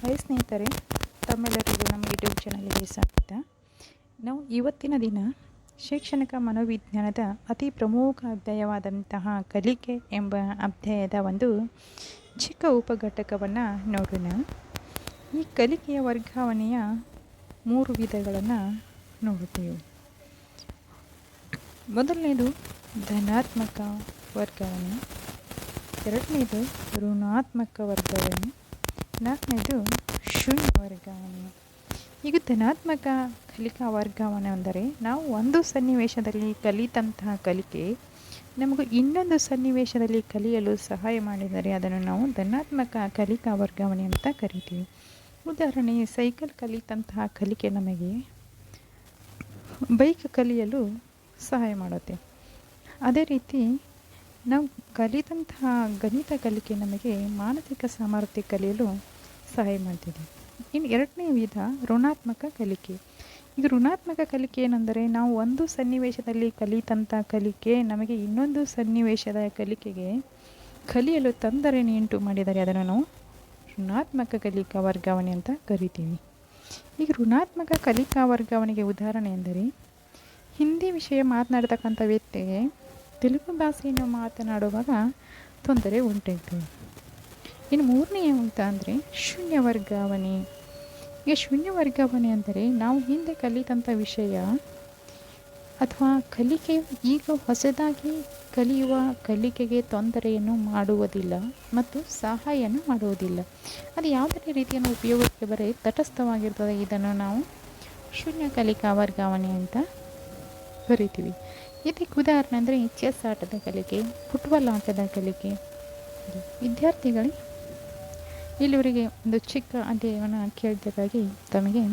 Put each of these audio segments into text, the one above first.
Hi ಸ್ನೇಹಿತರೆ, ತಮ್ಮೆಲ್ಲರಿಗೂ ನಮ್ಮ ಯೂಟ್ಯೂಬ್ ಚಾನಲ್ಗೆ ಸ್ವಾಗತ. ನಾವು ಇವತ್ತಿನ ದಿನ ಶೈಕ್ಷಣಿಕ ಮನೋವಿಜ್ಞಾನದ ಅತಿ ಪ್ರಮುಖ ಅಧ್ಯಾಯವಾದಂತಹ ಕಲಿಕೆ ಎಂಬ ಅಧ್ಯಾಯದ ಒಂದು ಚಿಕ್ಕ ಉಪಘಟಕವನ್ನು ನೋಡೋಣ. ಈ ಕಲಿಕೆಯ ವರ್ಗಾವಣೆಯ 3 ವಿಧಗಳನ್ನು ನೋಡುತ್ತೇವೆ. ಮೊದಲನೇದು ಧನಾತ್ಮಕ ವರ್ಗಾವಣೆ, ಎರಡನೇದು ಋಣಾತ್ಮಕ ವರ್ಗಾವಣೆ, ನಾಲ್ಕನೇದು ಶೂನ್ಯ ವರ್ಗಾವಣೆ. ಈಗ ಧನಾತ್ಮಕ ಕಲಿಕಾ ವರ್ಗಾವಣೆ ಅಂದರೆ ನಾವು ಒಂದು ಸನ್ನಿವೇಶದಲ್ಲಿ ಕಲಿತಂತಹ ಕಲಿಕೆ ನಮಗೂ ಇನ್ನೊಂದು ಸನ್ನಿವೇಶದಲ್ಲಿ ಕಲಿಯಲು ಸಹಾಯ ಮಾಡಿದರೆ ಅದನ್ನು ನಾವು ಧನಾತ್ಮಕ ಕಲಿಕಾ ವರ್ಗಾವಣೆ ಅಂತ ಕರಿತೀವಿ. ಉದಾಹರಣೆ, ಸೈಕಲ್ ಕಲಿತಂತಹ ಕಲಿಕೆ ನಮಗೆ ಬೈಕ್ ಕಲಿಯಲು ಸಹಾಯ ಮಾಡುತ್ತೆ. ಅದೇ ರೀತಿ ನಾವು ಕಲಿತಂತಹ ಗಣಿತ ಕಲಿಕೆ ನಮಗೆ ಮಾನಸಿಕ ಸಾಮರ್ಥ್ಯ ಕಲಿಯಲು ಸಹಾಯ ಮಾಡ್ತಿದೆ. ಇನ್ನು ಎರಡನೇ ವಿಧ ಋಣಾತ್ಮಕ ಕಲಿಕೆ. ಈಗ ಋಣಾತ್ಮಕ ಕಲಿಕೆ ಏನೆಂದರೆ ನಾವು ಒಂದು ಸನ್ನಿವೇಶದಲ್ಲಿ ಕಲಿತಂಥ ಕಲಿಕೆ ನಮಗೆ ಇನ್ನೊಂದು ಸನ್ನಿವೇಶದ ಕಲಿಕೆಗೆ ಕಲಿಯಲು ತೊಂದರೆಯುಂಟು ಮಾಡಿದರೆ ಅದನ್ನು ನಾವು ಋಣಾತ್ಮಕ ಕಲಿಕಾ ವರ್ಗಾವಣೆ ಅಂತ ಕರಿತೀವಿ. ಈಗ ಋಣಾತ್ಮಕ ಕಲಿಕಾ ವರ್ಗಾವಣೆಗೆ ಉದಾಹರಣೆ ಎಂದರೆ ಹಿಂದಿ ವಿಷಯ ಮಾತನಾಡ್ತಕ್ಕಂಥ ವ್ಯಕ್ತಿಗೆ ತೆಲುಗು ಭಾಷೆಯನ್ನು ಮಾತನಾಡುವಾಗ ತೊಂದರೆ ಉಂಟಾಗ್ತದೆ. ಇನ್ನು ಮೂರನೇ ಅಂತ ಅಂದರೆ ಶೂನ್ಯ ವರ್ಗಾವಣೆ. ಈಗ ಶೂನ್ಯ ವರ್ಗಾವಣೆ ಅಂದರೆ ನಾವು ಹಿಂದೆ ಕಲಿತಂಥ ವಿಷಯ ಅಥವಾ ಕಲಿಕೆಯು ಈಗ ಹೊಸದಾಗಿ ಕಲಿಯುವ ಕಲಿಕೆಗೆ ತೊಂದರೆಯನ್ನು ಮಾಡುವುದಿಲ್ಲ ಮತ್ತು ಸಹಾಯವನ್ನು ಮಾಡುವುದಿಲ್ಲ. ಅದು ಯಾವುದೇ ರೀತಿಯನ್ನು ಉಪಯೋಗಕ್ಕೆ ಬರೀ ತಟಸ್ಥವಾಗಿರ್ತದೆ. ಇದನ್ನು ನಾವು ಶೂನ್ಯ ಕಲಿಕಾ ವರ್ಗಾವಣೆ ಅಂತ ಕರಿತೀವಿ. ಇದಕ್ಕೆ ಉದಾಹರಣೆ ಅಂದರೆ ಚೆಸ್ ಆಟದ ಕಲಿಕೆ, ಫುಟ್ಬಾಲ್ ಆಟದ ಕಲಿಕೆ. ವಿದ್ಯಾರ್ಥಿಗಳೇ, ಇಲ್ಲಿವರೆಗೆ ಒಂದು ಚಿಕ್ಕ ಅಧ್ಯಾಯವನ್ನು ಕೇಳಿದ್ದಕ್ಕಾಗಿ ತಮಗೆ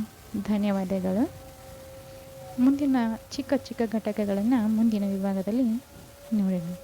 ಧನ್ಯವಾದಗಳು. ಮುಂದಿನ ಚಿಕ್ಕ ಚಿಕ್ಕ ಘಟಕಗಳನ್ನು ಮುಂದಿನ ವಿಭಾಗದಲ್ಲಿ ನೋಡೋಣ.